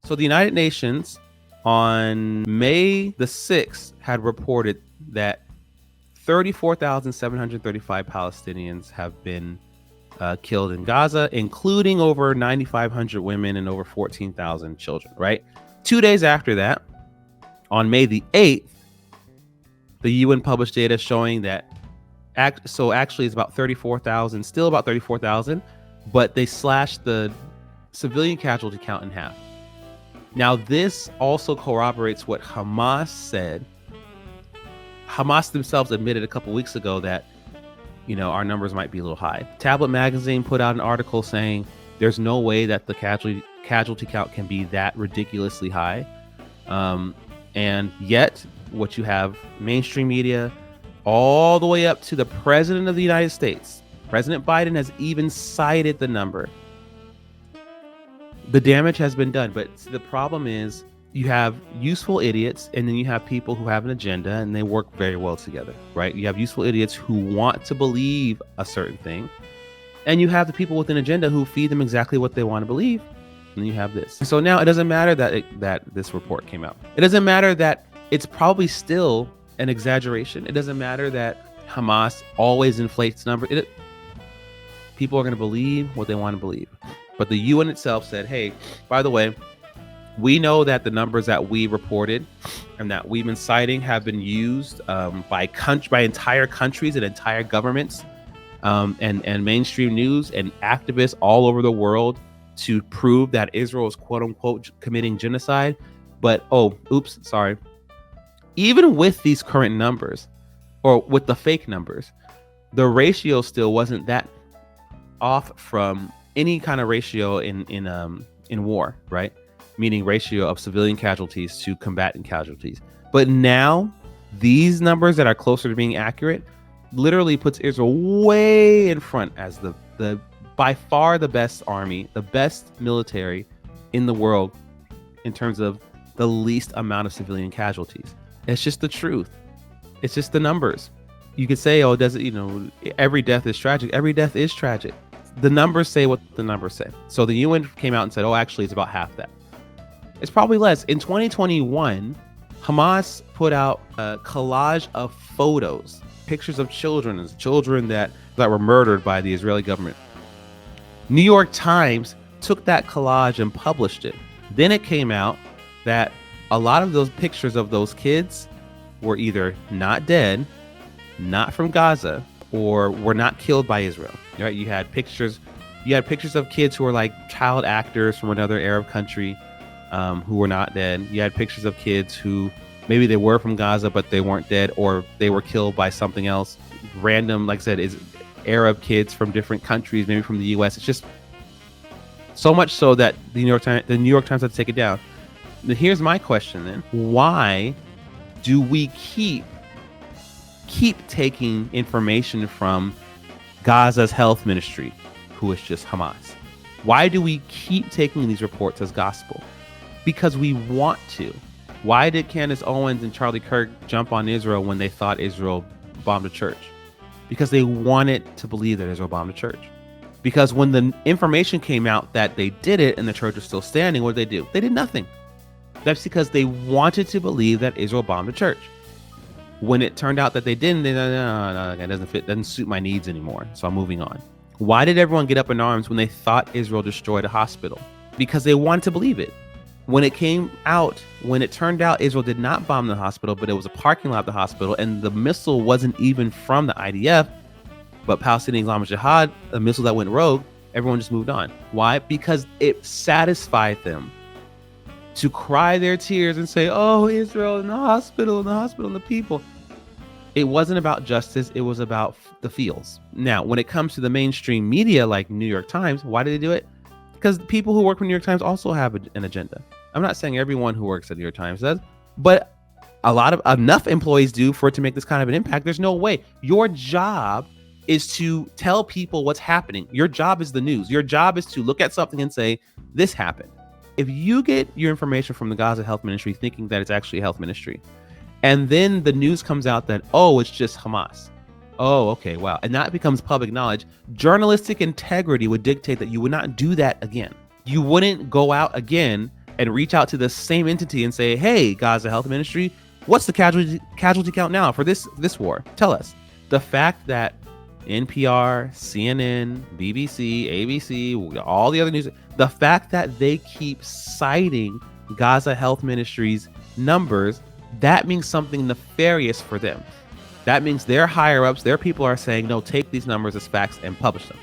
So the United Nations on May the 6th had reported that 34,735 Palestinians have been killed in Gaza, including over 9,500 women and over 14,000 children, right? 2 days after that, on May the 8th, the UN published data showing that actually it's about 34,000, still about 34,000, but they slashed the civilian casualty count in half. Now, this also corroborates what Hamas said. Hamas themselves admitted a couple weeks ago that, our numbers might be a little high. Tablet Magazine put out an article saying there's no way that the casualty count can be that ridiculously high. And yet, what you have, mainstream media, all the way up to the President of the United States, President Biden, has even cited the number. The damage has been done, but the problem is you have useful idiots, and then you have people who have an agenda, and they work very well together, right? You have useful idiots who want to believe a certain thing, and you have the people with an agenda who feed them exactly what they want to believe, and then you have this. So now it doesn't matter that this report came out. It doesn't matter that it's probably still an exaggeration. It doesn't matter that Hamas always inflates numbers. People are going to believe what they want to believe. But the UN itself said, hey, by the way, we know that the numbers that we reported and that we've been citing have been used by entire countries and entire governments and mainstream news and activists all over the world to prove that Israel is quote unquote committing genocide. But, even with these current numbers, or with the fake numbers, the ratio still wasn't that off from any kind of ratio in war, right? Meaning ratio of civilian casualties to combatant casualties. But now these numbers that are closer to being accurate literally puts Israel way in front as the by far the best army, the best military in the world in terms of the least amount of civilian casualties. It's just the truth. It's just the numbers. You could say, every death is tragic. Every death is tragic. The numbers say what the numbers say. So the UN came out and said, actually, it's about half that. It's probably less. In 2021, Hamas put out a collage of photos, pictures of children that were murdered by the Israeli government. New York Times took that collage and published it. Then it came out that a lot of those pictures of those kids were either not dead, not from Gaza, or were not killed by Israel. Right? You had pictures of kids who were like child actors from another Arab country who were not dead. You had pictures of kids who maybe they were from Gaza, but they weren't dead, or they were killed by something else. Random, like I said, is Arab kids from different countries, maybe from the US. It's just so much so that the New York Times had to take it down. Here's my question then. Why do we keep taking information from Gaza's health ministry, who is just Hamas? Why do we keep taking these reports as gospel? Because we want to. Why did Candace Owens and Charlie Kirk jump on Israel when they thought Israel bombed a church? Because they wanted to believe that Israel bombed a church. Because when the information came out that they did it and the church was still standing, what did they do? They did nothing. That's because they wanted to believe that Israel bombed a church. When it turned out that they didn't, no, it doesn't suit my needs anymore. So I'm moving on. Why did everyone get up in arms when they thought Israel destroyed a hospital? Because they wanted to believe it. When it turned out Israel did not bomb the hospital, but it was a parking lot of the hospital, and the missile wasn't even from the IDF, but Palestinian Islamic Jihad, a missile that went rogue, everyone just moved on. Why? Because it satisfied them to cry their tears and say, oh, Israel in the hospital, and the people. It wasn't about justice. It was about the feels. Now, when it comes to the mainstream media like New York Times, why do they do it? Because people who work for New York Times also have an agenda. I'm not saying everyone who works at New York Times does, but enough employees do for it to make this kind of an impact. There's no way. Your job is to tell people what's happening. Your job is the news. Your job is to look at something and say, this happened. If you get your information from the Gaza Health Ministry thinking that it's actually a health ministry, and then the news comes out that, it's just Hamas. Oh, okay, wow. And that becomes public knowledge. Journalistic integrity would dictate that you would not do that again. You wouldn't go out again and reach out to the same entity and say, hey, Gaza Health Ministry, what's the casualty count now for this war? Tell us. The fact that NPR, CNN, BBC, ABC, all the other news, the fact that they keep citing Gaza Health Ministry's numbers, that means something nefarious for them. That means their higher ups, their people are saying, no, take these numbers as facts and publish them.